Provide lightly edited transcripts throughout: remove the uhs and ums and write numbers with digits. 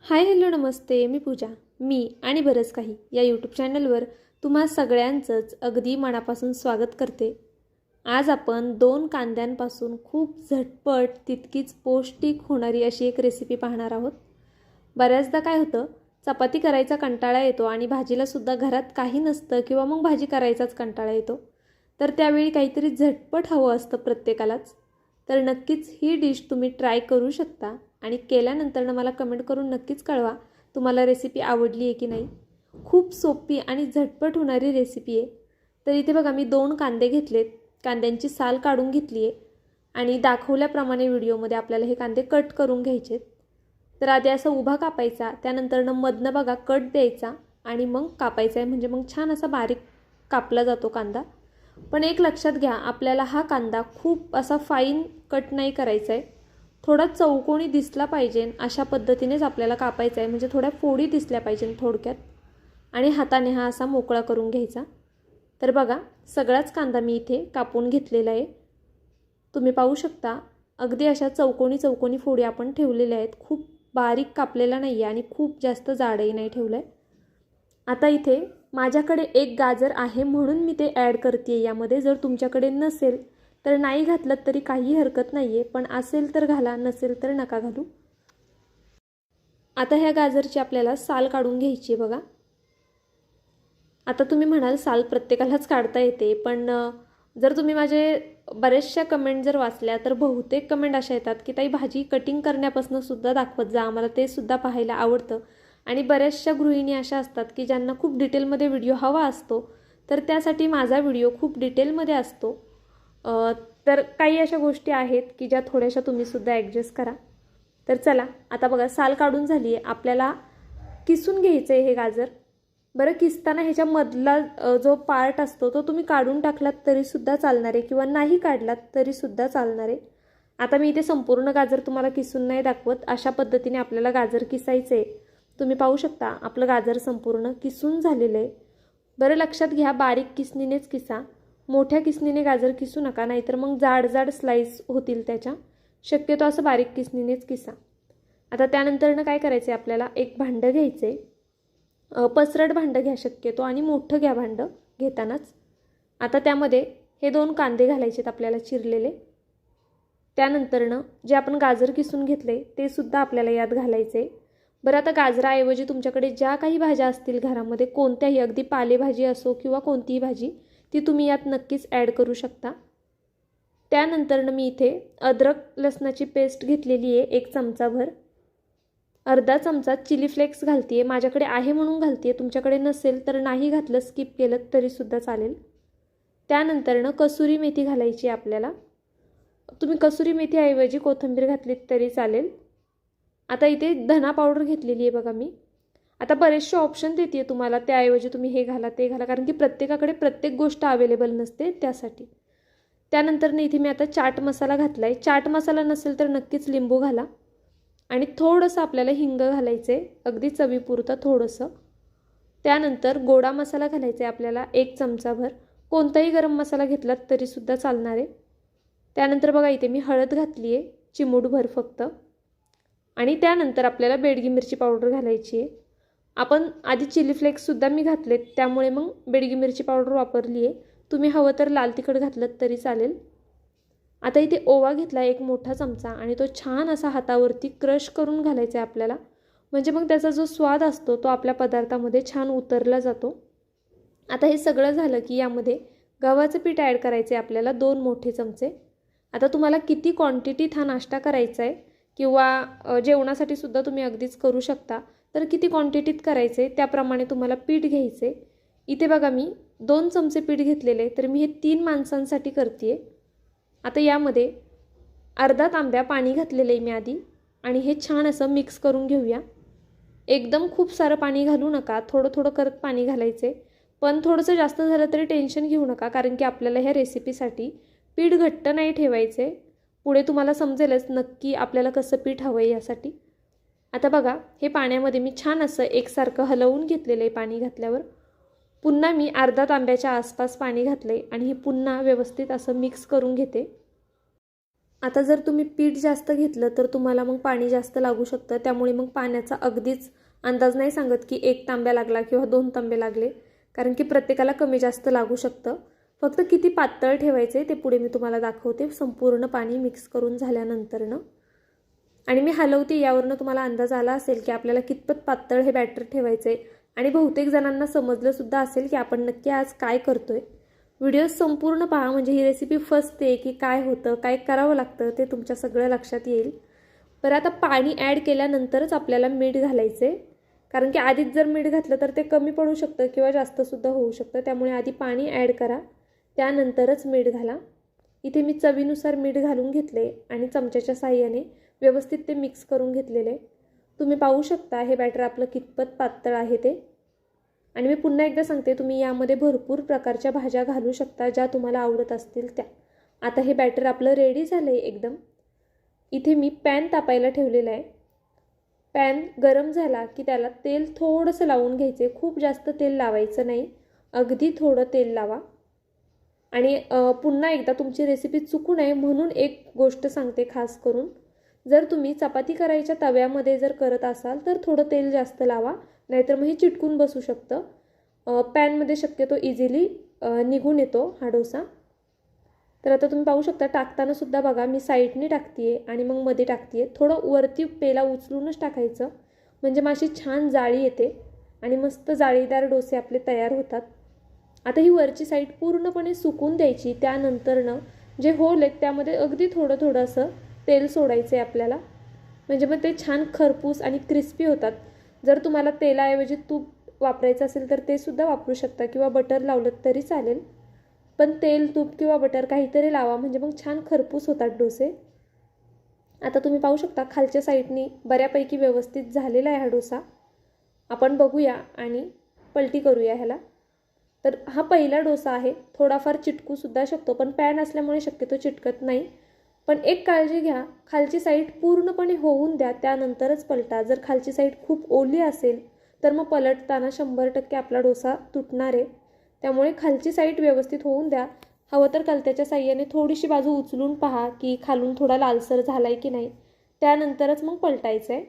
Hi hello नमस्ते, मी पूजा. मी आणि बरंच काही या यूट्यूब चॅनलवर तुम्हा सगळ्यांचंच अगदी मनापासून स्वागत करते. आज आपण 2 कांद्यांपासून खूप झटपट तितकीच पौष्टिक होणारी अशी एक रेसिपी पाहणार आहोत. बऱ्याचदा काय होतं, चपाती करायचा कंटाळा येतो आणि भाजीलासुद्धा घरात काही नसतं किंवा मग भाजी करायचाच कंटाळा येतो. तर त्यावेळी काहीतरी झटपट हवं असतं प्रत्येकालाच. तर नक्कीच ही डिश तुम्ही ट्राय करू शकता आणि केल्यानंतर मला कमेंट करून नक्कीच कळवा तुम्हाला रेसिपी आवडली आहे की नाही. खूप सोपी आणि झटपट होणारी रेसिपी आहे. तर इथे बघा मी 2 कांदे घेतलेत. कांद्यांची साल काढून घेतली आहे आणि दाखवल्याप्रमाणे व्हिडिओमध्ये आपल्याला हे कांदे कट करून घ्यायचे. तर आधी असा उभा कापायचा, त्यानंतर मधनं बघा कट द्यायचा आणि मग कापायचा आहे, म्हणजे मग छान असा बारीक कापला जातो कांदा. पण एक लक्षात घ्या, आपल्याला हा कांदा खूप असा फाईन कट नाही करायचा आहे. थोडा चौकोनी दिसला पाहिजे अशा पद्धतीनेच आपल्याला कापायचा आहे, म्हणजे थोड्या फोडी दिसल्या पाहिजे थोडक्यात. आणि हाताने हा असा मोकळा करून घ्यायचा. तर बघा सगळाच कांदा मी इथे कापून घेतलेला आहे. तुम्ही पाहू शकता अगदी अशा चौकोनी चौकोनी फोडी आपण ठेवलेल्या आहेत. खूप बारीक कापलेला नाही आहे आणि खूप जास्त जाडही नाही ठेवलं आहे. आता इथे माझ्याकडे एक गाजर आहे म्हणून मी ते ॲड करते यामध्ये. जर तुमच्याकडे नसेल तर नाही घातलं तरी काही हरकत नाही आहे, पण असेल तर घाला, नसेल तर नका घालू. आता ह्या गाजरची आपल्याला साल काढून घ्यायची आहे बघा. आता तुम्ही म्हणाल साल प्रत्येकालाच काढता येते, पण जर तुम्ही माझे बऱ्याचशा कमेंट जर वाचल्या तर बहुतेक कमेंट अशा येतात की ताई भाजी कटिंग करण्यापासून सुद्धा दाखवत जा, आम्हाला ते सुद्धा पाहायला आवडतं. आणि बऱ्याचशा गृहिणी अशा असतात की ज्यांना खूप डिटेलमध्ये व्हिडिओ हवा असतो, तर त्यासाठी माझा व्हिडिओ खूप डिटेलमध्ये असतो. तर काही अशा गोष्टी आहेत की ज्या थोड्याशा तुम्हीसुद्धा ॲडजस्ट करा. तर चला आता बघा साल काढून झाली आहे. आपल्याला किसून घ्यायचं आहे हे गाजर. बरं किसताना ह्याच्यामधला जो पार्ट असतो तो तुम्ही काढून टाकलात तरीसुद्धा चालणार आहे किंवा नाही काढलात तरीसुद्धा चालणार आहे. आता मी इथे संपूर्ण गाजर तुम्हाला किसून नाही दाखवत. अशा पद्धतीने आपल्याला गाजर किसायचं आहे. तुम्ही पाहू शकता आपलं गाजर संपूर्ण किसून झालेलं आहे. बरं लक्षात घ्या, बारीक किसणीनेच किसा. मोठ्या किसणीने गाजर किसू नका, नाहीतर मग जाड जाड स्लाईस होतील त्याच्या. शक्यतो असं बारीक किसणीनेच किसा. आता त्यानंतरनं काय करायचं आहे, आपल्याला एक भांडं घ्यायचं आहे. पसरट भांडं घ्या शक्यतो आणि मोठं घ्या भांडं घेतानाच. आता त्यामध्ये हे 2 कांदे घालायचे आहेत आपल्याला चिरलेले. त्यानंतरनं जे आपण गाजर किसून घेतले ते सुद्धा आपल्याला यात घालायचे. बरं आता गाजराऐवजी तुमच्याकडे ज्या काही भाज्या असतील घरामध्ये, कोणत्याही अगदी पालेभाजी असो किंवा कोणतीही भाजी, ती तुम्ही यात नक्कीच ॲड करू शकता. त्यानंतरनं मी इथे अद्रक लसणाची पेस्ट घेतलेली आहे 1 चमचाभर. अर्धा चमचा चिली फ्लेक्स घालते आहे. माझ्याकडे आहे म्हणून घालते आहे, तुमच्याकडे नसेल तर नाही घातलं, स्किप केलं तरीसुद्धा चालेल. त्यानंतरनं कसुरी मेथी घालायची आहे आपल्याला. तुम्ही कसुरी मेथीऐवजी कोथिंबीर घातलीत तरी चालेल. आता इथे धना पावडर घेतलेली आहे बघा मी. आता बरेचसे ऑप्शन देते आहे तुम्हाला, त्याऐवजी तुम्ही हे घाला ते घाला, कारण की प्रत्येकाकडे प्रत्येक गोष्ट अवेलेबल नसते त्यासाठी. त्यानंतर इथे मी आता चाट मसाला घातला आहे. चाट मसाला नसेल तर नक्कीच लिंबू घाला. आणि थोडंसं आपल्याला हिंग घालायचं आहे, अगदी चवीपुरतं थोडंसं. त्यानंतर गोडा मसाला घालायचा आहे आपल्याला 1 चमचाभर. कोणताही गरम मसाला घेतलात तरीसुद्धा चालणार आहे. त्यानंतर बघा इथे मी हळद घातली आहे चिमूटभर फक्त. आणि त्यानंतर आपल्याला बेडगी मिरची पावडर घालायची आहे. आपण आधी चिली फ्लेक्ससुद्धा मी घातलेत, त्यामुळे मग बेडगी मिरची पावडर वापरली आहे. तुम्ही हवं तर लाल तिखट घातलं तरी चालेल. आता इथे ओवा घेतला 1 मोठा चमचा आणि तो छान असा हातावरती क्रश करून घालायचा आहे आपल्याला, म्हणजे मग त्याचा जो स्वाद असतो तो आपल्या पदार्थामध्ये छान उतरला जातो. आता हे सगळं झालं की यामध्ये गव्हाचं पीठ ॲड करायचं आहे आपल्याला 2 मोठे चमचे. आता तुम्हाला किती क्वांटिटीत हा नाश्ता करायचा आहे किंवा जेवणासाठी सुद्धा तुम्ही अगदीच करू शकता, तर किती क्वांटिटीत करायचं आहे त्याप्रमाणे तुम्हाला पीठ घ्यायचं आहे. इथे बघा मी 2 चमचे पीठ घेतलेले, तर मी हे 3 माणसांसाठी करते आहे. आता यामध्ये अर्धा तांब्या पाणी घातलेलं आहे मी आधी आणि हे छान असं मिक्स करून घेऊया. एकदम खूप सारं पाणी घालू नका, थोडं थोडं करत पाणी घालायचे. पण थोडंसं जास्त झालं तरी टेन्शन घेऊ नका, कारण की आपल्याला ह्या रेसिपीसाठी पीठ घट्ट नाही ठेवायचे. पुढे तुम्हाला समजेलच नक्की आपल्याला कसं पीठ हवं आहे यासाठी. आता बघा हे पाण्यामध्ये मी छान असं एकसारखं हलवून घेतलेलं आहे. पाणी घातल्यावर पुन्हा मी अर्धा तांब्याच्या आसपास पाणी घातले आणि हे पुन्हा व्यवस्थित असं मिक्स करून घेते. आता जर तुम्ही पीठ जास्त घेतलं तर तुम्हाला मग पाणी जास्त लागू शकतं, त्यामुळे मग पाण्याचा अगदीच अंदाज नाही सांगत की 1 तांब्या लागला किंवा 2 तांबे लागले, कारण की प्रत्येकाला कमी जास्त लागू शकतं. फक्त किती पातळ ठेवायचे ते पुढे मी तुम्हाला दाखवते संपूर्ण पाणी मिक्स करून झाल्यानंतरनं. आणि मी हलवते, यावरनं तुम्हाला अंदाज आला असेल की आपल्याला कितपत पातळ हे बॅटर ठेवायचे आणि बहुतेक जणांना समजलं सुद्धा असेल की आपण नक्की आज काय करतोय. व्हिडिओ संपूर्ण पहा, म्हणजे ही रेसिपी फसते की काय होतं, काय करावं लागतं ते तुमच्या सगळं लक्षात येईल. बरं, आता पाणी ॲड केल्यानंतरच आपल्याला मीठ घालायचे, कारण की आधीच जर मीठ घातलं तर ते कमी पडू शकतं किंवा जास्तसुद्धा होऊ शकतं. त्यामुळे आधी पाणी ॲड करा, त्यानंतरच मीठ घाला. इथे मी चवीनुसार मीठ घालून घेतले आणि चमच्याच्या साहाय्याने व्यवस्थित ते मिक्स करून घेतलेले. तुम्ही पाहू शकता हे बॅटर आपलं कितपत पातळ आहे ते. आणि मी पुन्हा एकदा सांगते, तुम्ही यामध्ये भरपूर प्रकारच्या भाज्या घालू शकता ज्या तुम्हाला आवडत असतील त्या. आता हे बॅटर आपलं रेडी झालं आहे एकदम. इथे मी पॅन तापायला ठेवलेला आहे. पॅन गरम झाला की त्याला तेल थोडंसं लावून घ्यायचे, खूप जास्त तेल लावायचं नाही, अगदी थोडं तेल लावा. आणि पुन्हा एकदा तुमची रेसिपी चुकू नये म्हणून एक गोष्ट सांगते खास करून, जर तुम्ही चपाती करायच्या तव्यामध्ये जर करत असाल तर थोडं तेल जास्त लावा, नाहीतर मग हे चिटकून बसू शकतं. पॅनमध्ये शक्यतो इझिली निघून येतो हा डोसा. तर आता तुम्ही पाहू शकता टाकताना सुद्धा बघा मी साईडने टाकते आणि मग मध्ये टाकते. थोडं वरती पेला उचलूनच टाकायचं, म्हणजे मग अशी छान जाळी येते आणि मस्त जाळीदार डोसे आपले तयार होतात. आता ही वरची साईड पूर्णपणे सुकून द्यायची. त्यानंतरनं जे होल आहेत त्यामध्ये अगदी थोडं थोडं असं तेल सोडायचं आहे आपल्याला, म्हणजे मग ते छान खरपूस आणि क्रिस्पी होतात. जर तुम्हाला तेलाऐवजी तूप वापरायचं असेल तर ते सुद्धा वापरू शकता किंवा बटर लावलं तरी चालेल, पण तेल तूप किंवा बटर काहीतरी लावा, म्हणजे मग छान खरपूस होतात डोसे. आता तुम्ही पाहू शकता खालच्या साईडनी बऱ्यापैकी व्यवस्थित झालेला आहे हा डोसा. आपण बघूया आणि पलटी करूया ह्याला. तर हा पहिला डोसा आहे, थोडाफार चिटकूसुद्धा शकतो, पण पॅन असल्यामुळे शक्यतो चिटकत नाही. पण एक काळजी घ्या, खालची साईड पूर्णपणे होऊन द्या, त्यानंतरच पलटा. जर खालची साईड खूप ओली असेल तर मग पलटताना 100% आपला डोसा तुटणार आहे. त्यामुळे खालची साईड व्यवस्थित होऊन द्या. हवं तर कलत्याच्या साह्याने थोडीशी बाजू उचलून पहा की खालून थोडा लालसर झाला आहे की नाही, त्यानंतरच मग पलटायचं आहे.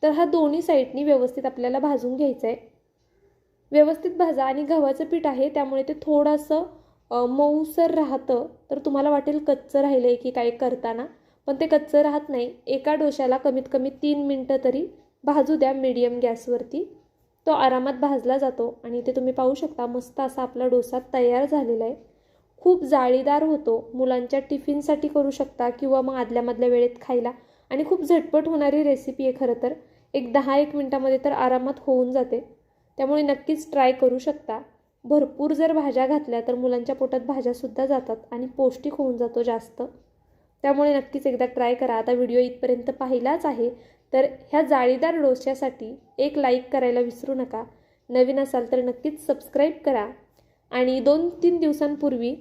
तर हा दोन्ही साईडनी व्यवस्थित आपल्याला भाजून घ्यायचं आहे. व्यवस्थित भाजा. आणि गव्हाचं पीठ आहे त्यामुळे ते थोडंसं मऊसर राहतं, तर तुम्हाला वाटेल कच्चं राहिलं आहे की काय करताना, पण ते कच्चं राहत नाही. एका डोशाला कमीत कमी 3 मिनटं तरी भाजू द्या मीडियम गॅसवरती, तो आरामात भाजला जातो. आणि ते तुम्ही पाहू शकता मस्त असा आपला डोसा तयार झालेला आहे. खूप जाळीदार होतो, मुलांच्या टिफिनसाठी करू शकता किंवा मग आदल्यामधल्या वेळेत खायला. आणि खूप झटपट होणारी रेसिपी आहे खरं तर, एक 10-1 मिनटामध्ये तर आरामात होऊन जाते. त्यामुळे नक्कीच ट्राय करू शकता. भरपूर जर भाज्या घातल्या तर मुलांच्या पोटात भाज्यासुद्धा जातात आणि पौष्टिक होऊन जातो जास्त. त्यामुळे नक्कीच एकदा ट्राय करा. आता व्हिडिओ इथपर्यंत पाहिलाच आहे तर ह्या जाळीदार डोश्यासाठी एक लाईक करायला विसरू नका. नवीन असाल तर नक्कीच सबस्क्राईब करा. आणि 2-3 दिवसांपूर्वी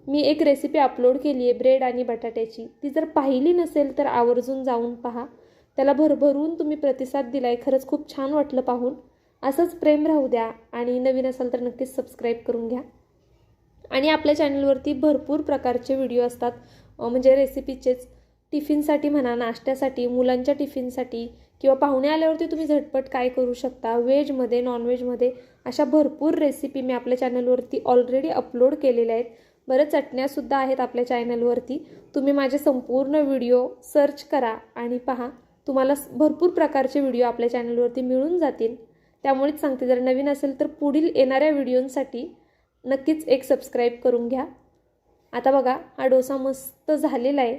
मी एक रेसिपी अपलोड केली आहे ब्रेड आणि बटाट्याची, ती जर पाहिली नसेल तर आवर्जून जाऊन पहा. त्याला भरभरून तुम्ही प्रतिसाद दिला आहे, खरंच खूप छान वाटलं पाहून. असंच प्रेम राहू द्या. आणि नवीन असाल तर नक्कीच सबस्क्राईब करून घ्या. आणि आपल्या चॅनलवरती भरपूर प्रकारचे व्हिडिओ असतात, म्हणजे रेसिपीचेच. टिफिनसाठी म्हणा, नाश्त्यासाठी, मुलांच्या टिफिनसाठी, किंवा पाहुणे आल्यावरती तुम्ही झटपट काय करू शकता, व्हेजमध्ये नॉनव्हेजमध्ये, अशा भरपूर रेसिपी मी आपल्या चॅनलवरती ऑलरेडी अपलोड केलेल्या आहेत. बरं, चटण्यासुद्धा आहेत आपल्या चॅनलवरती. तुम्ही माझे संपूर्ण व्हिडिओ सर्च करा आणि पहा, तुम्हाला भरपूर प्रकारचे व्हिडिओ आपल्या चॅनलवरती मिळून जातील. त्यामुळेच सांगते, जर नवीन असेल तर पुढील येणाऱ्या व्हिडिओंसाठी नक्कीच एक सबस्क्राईब करून घ्या. आता बघा हा डोसा मस्त झालेला आहे,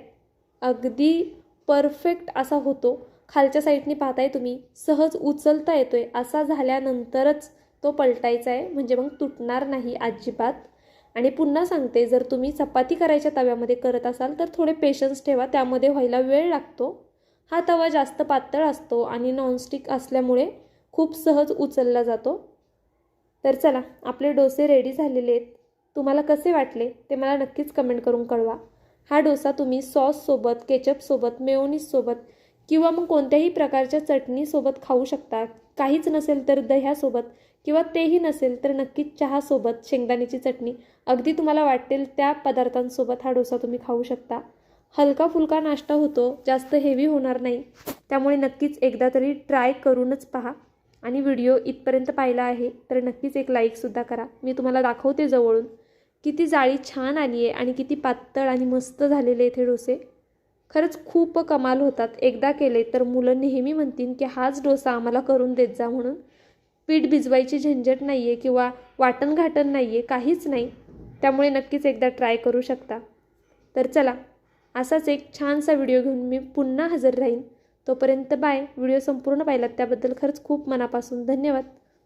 अगदी परफेक्ट असा होतो. खालच्या साईडनी पाहताय तुम्ही, सहज उचलता येतोय. असा झाल्यानंतरच तो पलटायचा आहे, म्हणजे मग तुटणार नाही अजिबात. आणि पुन्हा सांगते, जर तुम्ही चपाती करायच्या तव्यामध्ये करत असाल तर थोडे पेशन्स ठेवा, त्यामध्ये व्हायला वेळ लागतो. हा तवा जास्त पातळ असतो आणि नॉनस्टिक असल्यामुळे खूप सहज उचलला जातो. तर चला, आपले डोसे रेडी झालेले आहेत. तुम्हाला कसे वाटले ते मला नक्कीच कमेंट करून कळवा. हा डोसा तुम्ही सॉससोबत, केचपसोबत, मेयोनीजसोबत किंवा मग कोणत्याही प्रकारच्या चटणीसोबत खाऊ शकता. काहीच नसेल तर दह्यासोबत, किंवा तेही नसेल तर नक्कीच चहासोबत, शेंगदाण्याची चटणी, अगदी तुम्हाला वाटेल त्या पदार्थांसोबत हा डोसा तुम्ही खाऊ शकता. हलका फुलका नाश्ता होतो, जास्त हेवी होणार नाही. त्यामुळे नक्कीच एकदा तरी ट्राय करूनच पहा. आणि व्हिडिओ इथपर्यंत पाहिला आहे तर नक्कीच एक लाईकसुद्धा करा. मी तुम्हाला दाखवते जवळून किती जाळी छान आली आहे आणि किती पातळ आणि मस्त झालेले इथे डोसे. खरंच खूप कमाल होतात. एकदा केले तर मुलं नेहमी म्हणतील की हाच डोसा आम्हाला करून देत जा म्हणून. पीठ भिजवायची झंझट नाही आहे किंवा वाटण घाटण नाही आहे, काहीच नाही. त्यामुळे नक्कीच एकदा ट्राय करू शकता. तर चला, असाच एक छानसा व्हिडिओ घेऊन मी पुन्हा हजर राहीन. तोपर्यंत बाय. व्हिडिओ संपूर्ण पाहिलात त्याबद्दल खरंच खूप मनापासून धन्यवाद.